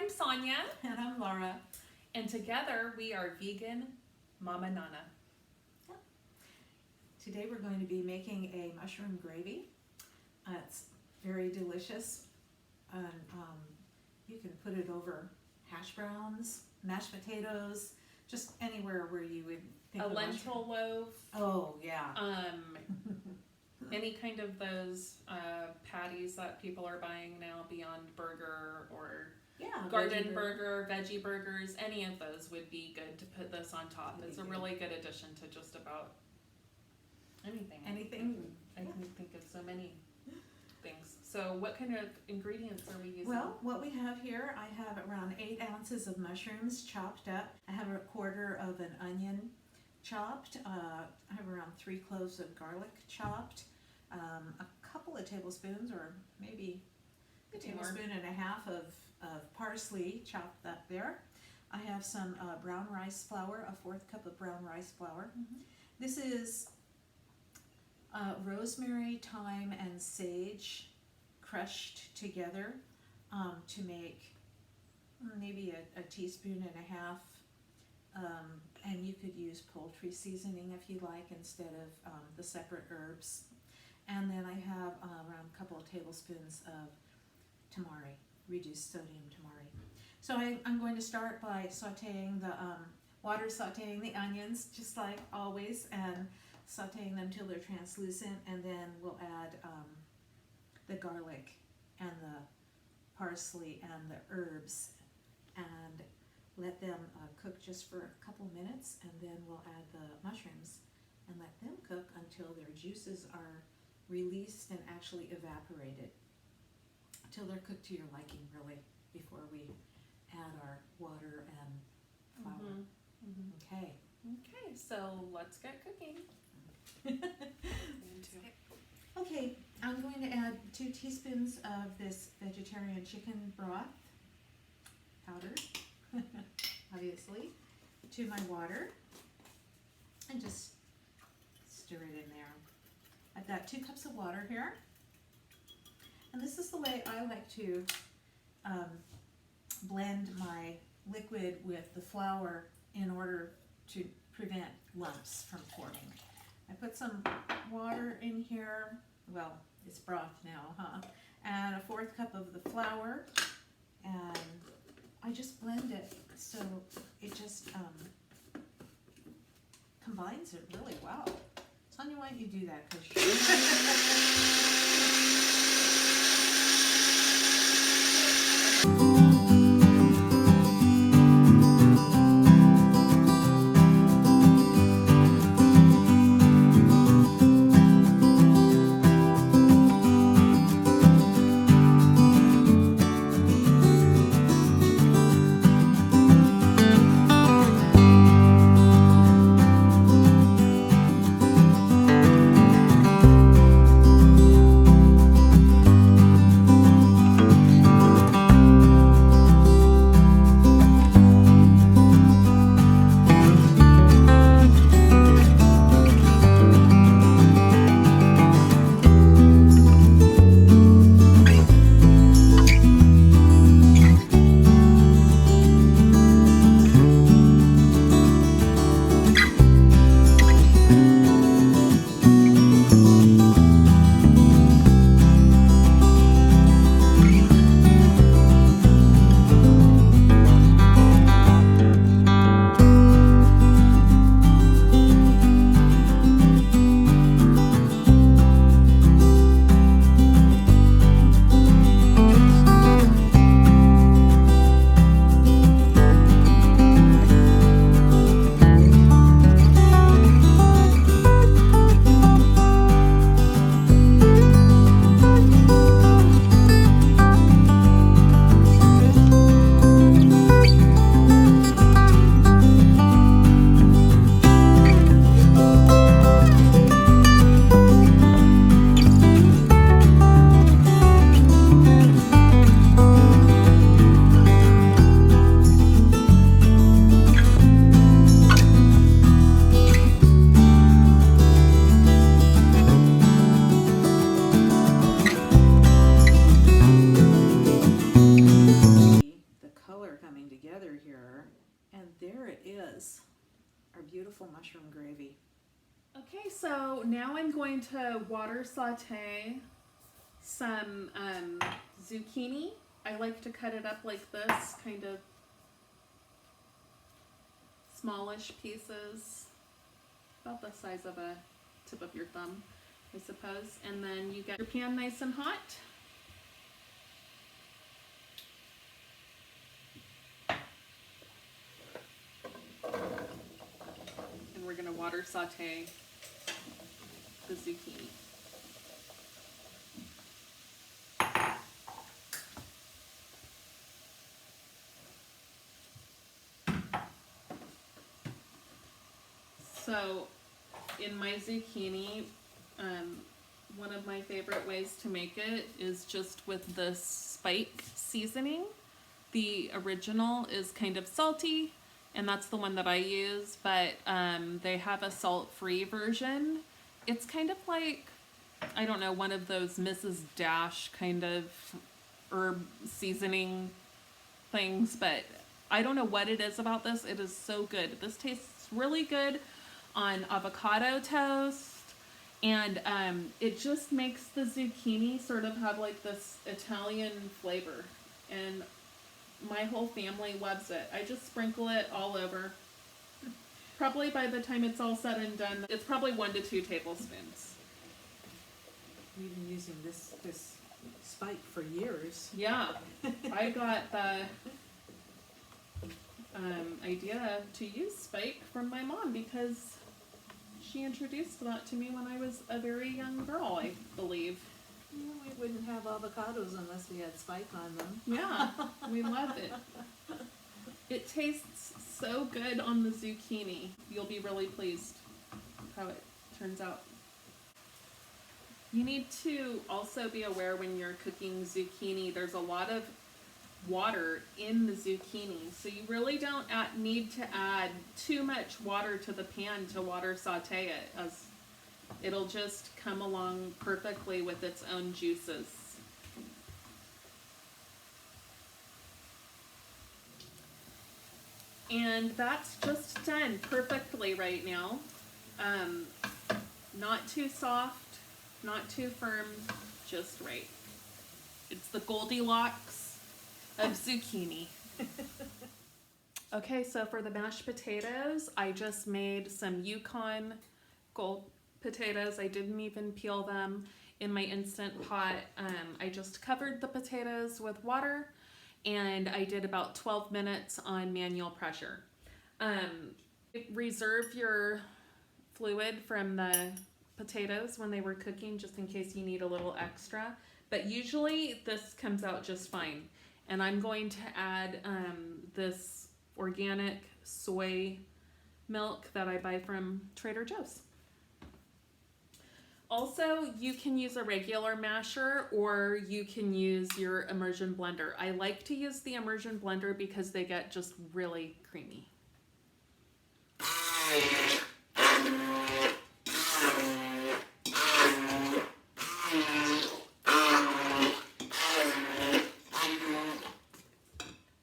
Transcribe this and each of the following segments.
I'm Sanya. And I'm Lara. And together we are Vegan MamaNana. Today we're going to be making a mushroom gravy. It's very delicious. And you can put it over hash browns, mashed potatoes, just anywhere where you would think A of lentil loaf. Oh, yeah. Any kind of those patties that people are buying now, Beyond Burger or Garden Burger, veggie burgers, any of those would be good to put this on top. It's a really good addition to just about anything. I can think of so many things. So what kind of ingredients are we using? Well, what we have here, I have around 8 ounces of mushrooms chopped up. I have a quarter of an onion chopped. I have around 3 cloves of garlic chopped. A couple of tablespoons, or maybe a tablespoon and a half of parsley chopped up there. I have some brown rice flour, a 4th cup of brown rice flour. Mm-hmm. This is rosemary, thyme, and sage crushed together to make maybe a teaspoon and a half. And you could use poultry seasoning if you like instead of the separate herbs. And then I have around a couple of tablespoons of tamari, reduced sodium tamari. So I'm going to start by sauteing sauteing the onions, just like always, and sauteing them till they're translucent, and then we'll add the garlic and the parsley and the herbs and let them cook just for a couple minutes, and then we'll add the mushrooms and let them cook until their juices are released and actually evaporated, until they're cooked to your liking, really, before we add our water and flour. Mm-hmm. Okay. Okay, so let's get cooking. Okay, I'm going to add 2 teaspoons of this vegetarian chicken broth, powdered, obviously, to my water, and just stir it in there. I've got 2 cups of water here, and this is the way I like to blend my liquid with the flour in order to prevent lumps from forming. I put some water in here, well, it's broth now, and a 4th cup of the flour, and I just blend it so it just combines it really well. Sonia, why don't you do that? is our beautiful mushroom gravy. Okay, so now I'm going to water saute some zucchini. I like to cut it up like this, kind of smallish pieces, about the size of a tip of your thumb, I suppose. And then you get your pan nice and hot. And we're going to water saute the zucchini. So in my zucchini, one of my favorite ways to make it is just with the spike seasoning. The original is kind of salty, and that's the one that I use, but they have a salt-free version. It's kind of like, I don't know, one of those Mrs. Dash kind of herb seasoning things, but I don't know what it is about this. It is so good. This tastes really good on avocado toast, and it just makes the zucchini sort of have like this Italian flavor, and my whole family loves it. I just sprinkle it all over. Probably by the time it's all said and done, it's probably 1 to 2 tablespoons. We've been using this spike for years. Yeah, I got the idea to use spike from my mom because she introduced that to me when I was a very young girl, I believe. Yeah, we wouldn't have avocados unless we had spike on them. Yeah, we love it. It tastes so good on the zucchini. You'll be really pleased how it turns out. You need to also be aware when you're cooking zucchini, there's a lot of water in the zucchini, so you really don't need to add too much water to the pan to water saute it, as it'll just come along perfectly with its own juices. And that's just done perfectly right now. Not too soft, not too firm, just right. It's the Goldilocks of zucchini. Okay, so for the mashed potatoes, I just made some Yukon Gold potatoes. I didn't even peel them in my Instant Pot. I just covered the potatoes with water, and I did about 12 minutes on manual pressure. Reserve your fluid from the potatoes when they were cooking, just in case you need a little extra. But usually this comes out just fine. And I'm going to add this organic soy milk that I buy from Trader Joe's. Also, you can use a regular masher or you can use your immersion blender. I like to use the immersion blender because they get just really creamy.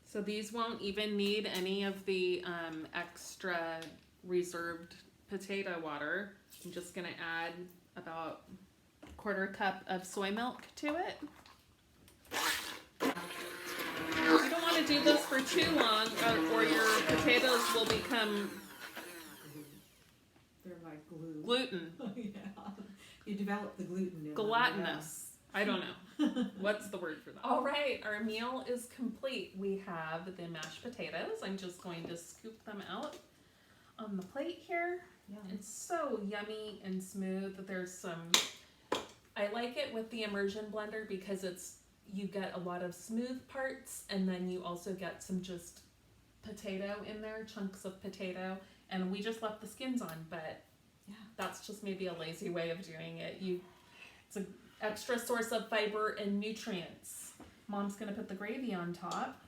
So these won't even need any of the extra reserved potato water. I'm just going to add about a 1/4 cup of soy milk to it. You don't want to do this for too long or your potatoes will become They're like glue. gluten. Yeah. You develop the gluten in Gelatinous. I don't know. What's the word for that? All right, our meal is complete. We have the mashed potatoes. I'm just going to scoop them out on the plate here. Yeah. It's so yummy and smooth. There's some, I like it with the immersion blender because you get a lot of smooth parts and then you also get some just potato in there, chunks of potato, and we just left the skins on, but yeah, that's just maybe a lazy way of doing it. It's an extra source of fiber and nutrients. Mom's gonna put the gravy on top.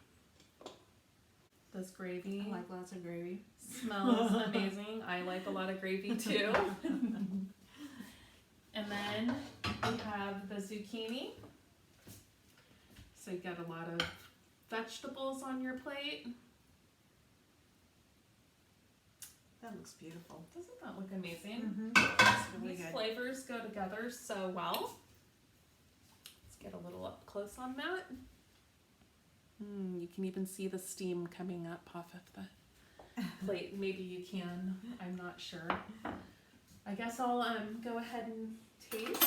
This gravy, I like lots of gravy. Smells amazing. I like a lot of gravy too. And then we have the zucchini. So you got a lot of vegetables on your plate. looks beautiful. Doesn't that look amazing? It's really These good. flavors go together so well. Let's get a little up close on that. You can even see the steam coming up off of the plate. Maybe you can. I'm not sure. I guess I'll go ahead and taste.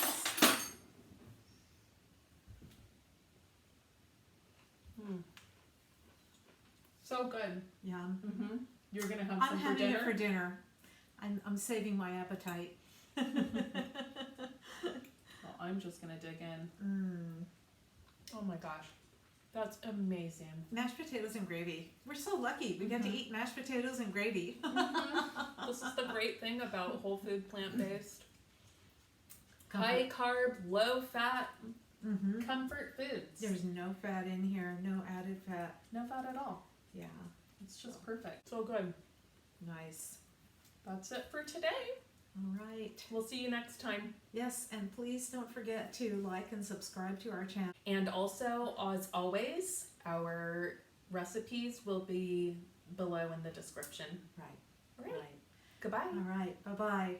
So good. Yum. You're gonna have I'm some for having dinner. it for dinner. I'm saving my appetite. Well, I'm just gonna dig in. Oh my gosh, that's amazing. Mashed potatoes and gravy. We're so lucky. We get to eat mashed potatoes and gravy. This is the great thing about whole food, plant-based, high carb, low fat, comfort foods. There's no fat in here. No added fat. No fat at all. Yeah. It's just perfect. So good. Nice. That's it for today. All right. We'll see you next time. Yes, and please don't forget to like and subscribe to our channel. And also, as always, our recipes will be below in the description. Right. All right. Goodbye. All right. Bye-bye.